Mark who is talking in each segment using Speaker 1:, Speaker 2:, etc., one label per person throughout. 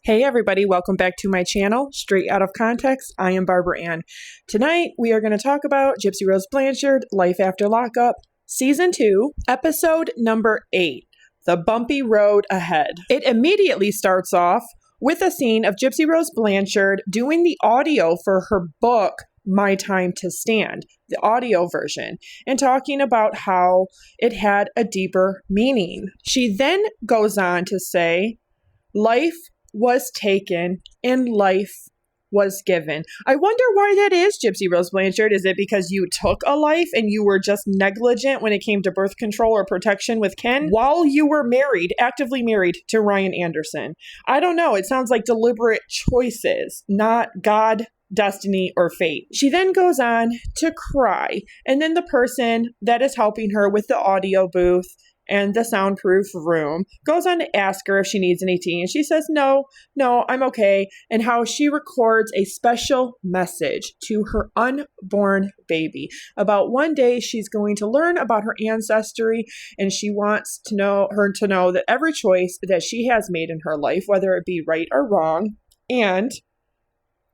Speaker 1: Hey everybody, welcome back to my channel, Straight Out of Context. I am Barbara Ann. Tonight we are going to talk about Gypsy Roseblanchard, Life After Lockup, Season 2, Episode number 8, The Bumpy Road Ahead. It immediately starts off with a scene of Gypsy Roseblanchard doing the audio for her book, My Time to Stand, the audio version, and talking about how it had a deeper meaning. She then goes on to say, life was taken and life was given. I wonder why that is, Gypsy Roseblanchard. Is it because you took a life and you were just negligent when it came to birth control or protection with Ken while you were married, actively married to Ryan Anderson? I don't know. It sounds like deliberate choices, not God, destiny, or fate. She then goes on to cry. And then the person that is helping her with the audio booth and the soundproof room goes on to ask her if she needs any tea. And she says, no, I'm okay. And how she records a special message to her unborn baby about one day she's going to learn about her ancestry. And she wants her to know that every choice that she has made in her life, whether it be right or wrong, and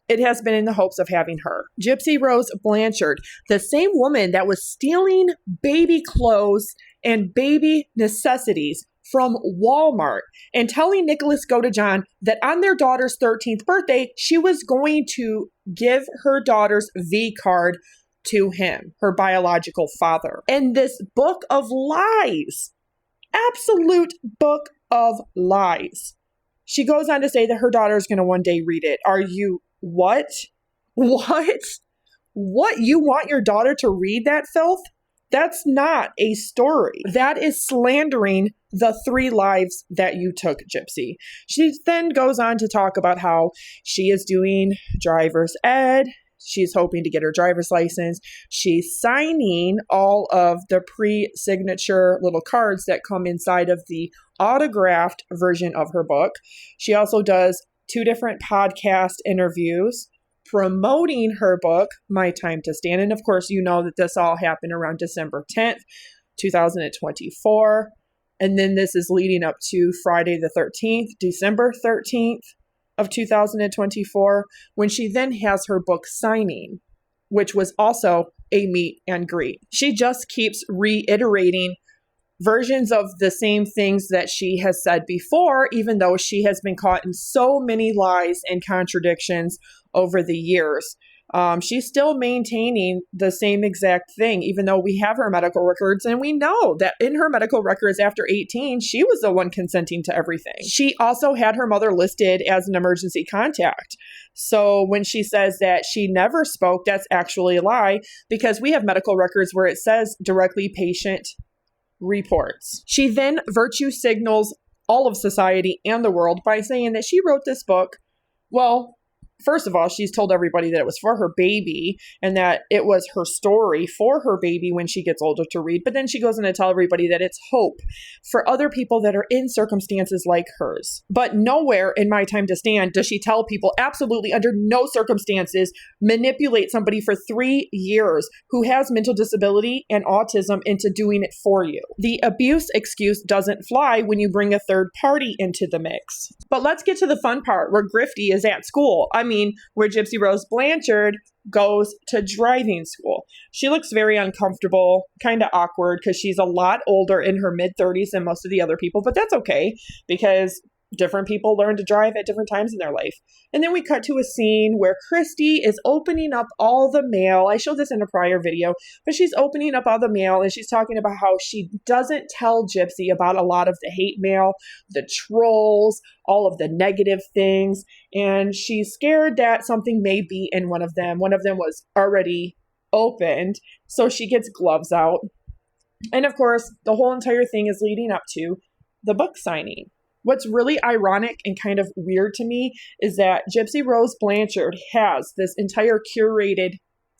Speaker 1: it has been in the hopes of having her. Gypsy Rose Blanchard, the same woman that was stealing baby clothes and baby necessities from Walmart and telling Nicholas Godejohn that on their daughter's 13th birthday, she was going to give her daughter's V card to him, her biological father. And this book of lies, absolute book of lies. She goes on to say that her daughter is going to one day read it. Are you, what? What? You want your daughter to read that filth? That's not a story. That is slandering the 3 lives that you took, Gypsy. She then goes on to talk about how she is doing driver's ed. She's hoping to get her driver's license. She's signing all of the pre-signature little cards that come inside of the autographed version of her book. She also does 2 different podcast interviews promoting her book, My Time to Stand. And of course, you know that this all happened around December 10th, 2024. And then this is leading up to Friday the 13th, December 13th of 2024, when she then has her book signing, which was also a meet and greet. She just keeps reiterating versions of the same things that she has said before, even though she has been caught in so many lies and contradictions over the years. She's still maintaining the same exact thing, even though we have her medical records, and we know that in her medical records after 18, she was the one consenting to everything. She also had her mother listed as an emergency contact. So when she says that she never spoke, that's actually a lie, because we have medical records where it says directly patient reports. She then virtue signals all of society and the world by saying that she wrote this book. Well, first of all, she's told everybody that it was for her baby and that it was her story for her baby when she gets older to read. But then she goes on to tell everybody that it's hope for other people that are in circumstances like hers. But nowhere in My Time to Stand does she tell people absolutely under no circumstances manipulate somebody for 3 years who has mental disability and autism into doing it for you. The abuse excuse doesn't fly when you bring a third party into the mix. But let's get to the fun part where Grifty is at school. Where Gypsy Rose Blanchard goes to driving school. She looks very uncomfortable, kind of awkward, because she's a lot older, in her mid-30s than most of the other people, but that's okay, because different people learn to drive at different times in their life. And then we cut to a scene where Christy is opening up all the mail. I showed this in a prior video, but she's opening up all the mail and she's talking about how she doesn't tell Gypsy about a lot of the hate mail, the trolls, all of the negative things. And she's scared that something may be in one of them. One of them was already opened. So she gets gloves out. And of course, the whole entire thing is leading up to the book signing. What's really ironic and kind of weird to me is that Gypsy Rose Blanchard has this entire curated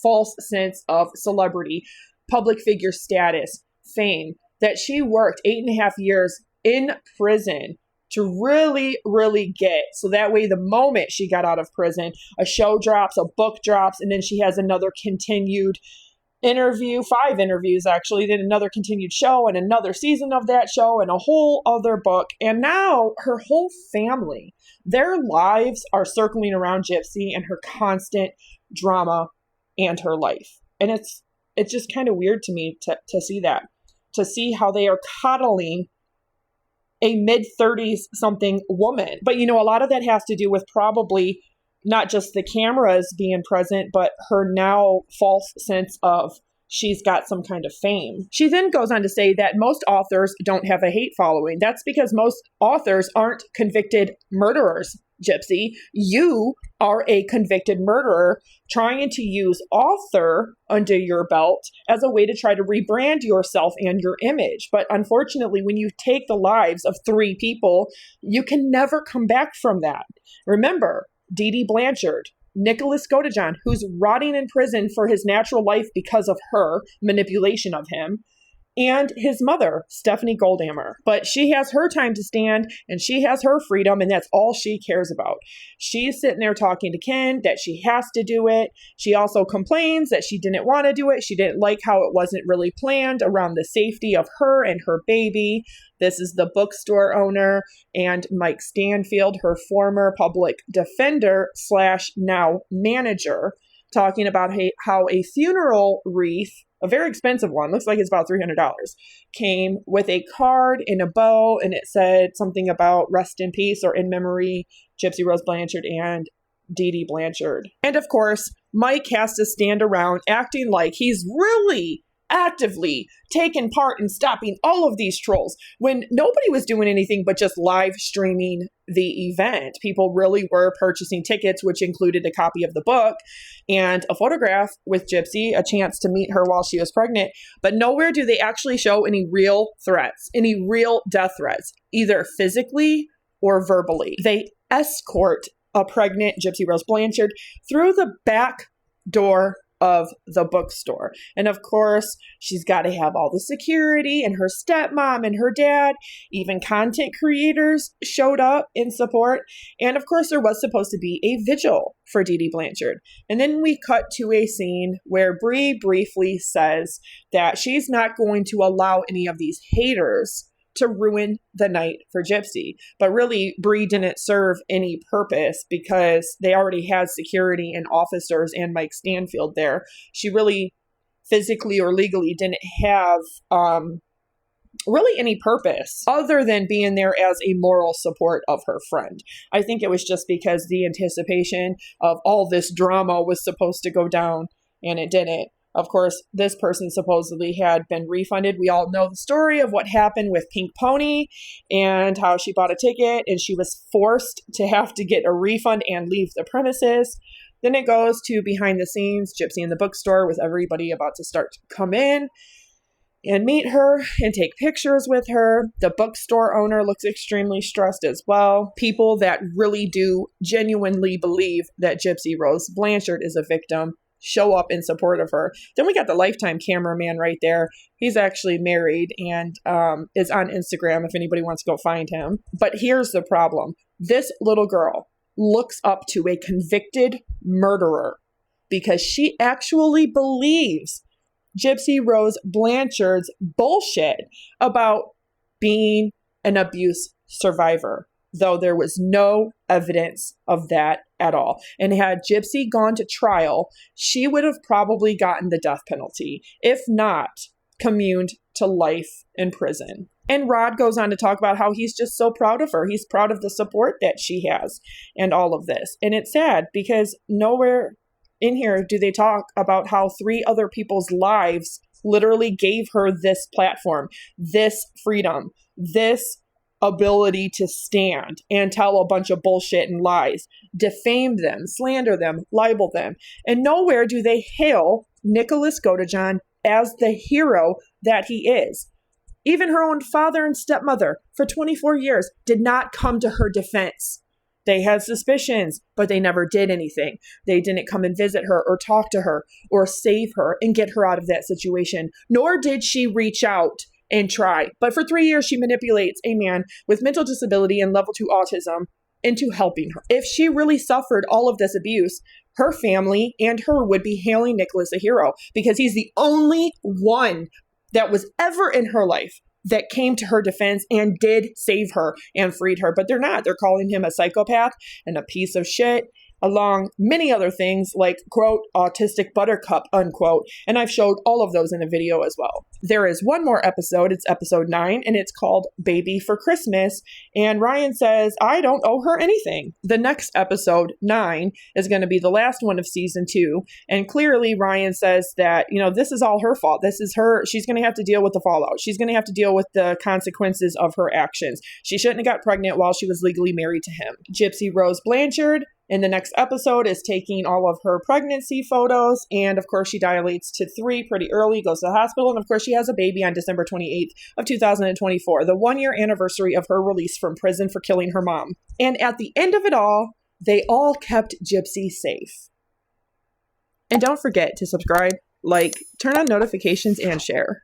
Speaker 1: false sense of celebrity, public figure status, fame, that she worked 8.5 years in prison to really, really get. So that way, the moment she got out of prison, a show drops, a book drops, and then she has another continued 5 interviews actually, then another continued show and another season of that show and a whole other book. And now her whole family, their lives are circling around Gypsy and her constant drama and her life. And it's just kind of weird to me to see that, to see how they are coddling a mid-30s something woman. But a lot of that has to do with probably not just the cameras being present, but her now false sense of she's got some kind of fame. She then goes on to say that most authors don't have a hate following. That's because most authors aren't convicted murderers, Gypsy. You are a convicted murderer trying to use author under your belt as a way to try to rebrand yourself and your image. But unfortunately, when you take the lives of 3 people, you can never come back from that. Remember, Dee Blanchard, Nicholas Godejohn, who's rotting in prison for his natural life because of her manipulation of him, and his mother, Stephanie Goldhammer. But she has her time to stand and she has her freedom, and that's all she cares about. She's sitting there talking to Ken that she has to do it. She also complains that she didn't want to do it. She didn't like how it wasn't really planned around the safety of her and her baby. This is the bookstore owner and Mike Stanfield, her former public defender / now manager, talking about how a funeral wreath, a very expensive one, looks like it's about $300, came with a card and a bow, and it said something about rest in peace or in memory, Gypsy Rose Blanchard and Dee Blanchard. And of course, Mike has to stand around acting like he's really actively taken part in stopping all of these trolls when nobody was doing anything but just live streaming the event. People really were purchasing tickets, which included a copy of the book and a photograph with Gypsy, a chance to meet her while she was pregnant. But nowhere do they actually show any real threats, any real death threats, either physically or verbally. They escort a pregnant Gypsy Rose Blanchard through the back door of the bookstore. And of course, she's got to have all the security, and her stepmom and her dad, even content creators showed up in support. And of course, there was supposed to be a vigil for Dee Blanchard. And then we cut to a scene where Bree briefly says that she's not going to allow any of these haters to ruin the night for Gypsy. But really, Bree didn't serve any purpose because they already had security and officers and Mike Stanfield there. She really physically or legally didn't have really any purpose other than being there as a moral support of her friend. I think it was just because the anticipation of all this drama was supposed to go down, and it didn't. Of course, this person supposedly had been refunded. We all know the story of what happened with Pink Pony and how she bought a ticket and she was forced to have to get a refund and leave the premises. Then it goes to behind the scenes, Gypsy in the bookstore with everybody about to start to come in and meet her and take pictures with her. The bookstore owner looks extremely stressed as well. People that really do genuinely believe that Gypsy Rose Blanchard is a victim show up in support of her. Then we got the Lifetime cameraman right there. He's actually married and is on Instagram if anybody wants to go find him. But here's the problem. This little girl looks up to a convicted murderer because she actually believes Gypsy Rose Blanchard's bullshit about being an abuse survivor, though there was no evidence of that at all. And had Gypsy gone to trial, she would have probably gotten the death penalty, if not communed to life in prison. And Rod goes on to talk about how he's just so proud of her. He's proud of the support that she has and all of this. And it's sad because nowhere in here do they talk about how 3 other people's lives literally gave her this platform, this freedom, this ability to stand and tell a bunch of bullshit and lies, defame them, slander them, libel them. And nowhere do they hail Nicholas Godejohn as the hero that he is. Even her own father and stepmother for 24 years did not come to her defense. They had suspicions, but they never did anything. They didn't come and visit her or talk to her or save her and get her out of that situation, nor did she reach out and try. But for 3 years, she manipulates a man with mental disability and level 2 autism into helping her. If she really suffered all of this abuse, her family and her would be hailing Nicholas a hero because he's the only one that was ever in her life that came to her defense and did save her and freed her. But they're not. They're calling him a psychopath and a piece of shit, along many other things like, quote, autistic buttercup, unquote. And I've showed all of those in a video as well. There is one more episode. It's episode 9, and it's called Baby for Christmas. And Ryan says, I don't owe her anything. The next episode, 9, is going to be the last one of season 2. And clearly Ryan says that, this is all her fault. This is her. She's going to have to deal with the fallout. She's going to have to deal with the consequences of her actions. She shouldn't have got pregnant while she was legally married to him. Gypsy Rose Blanchard in the next episode is taking all of her pregnancy photos. And of course, she dilates to 3 pretty early, goes to the hospital. And of course, she has a baby on December 28th of 2024, the 1-year anniversary of her release from prison for killing her mom. And at the end of it all, they all kept Gypsy safe. And don't forget to subscribe, like, turn on notifications, and share.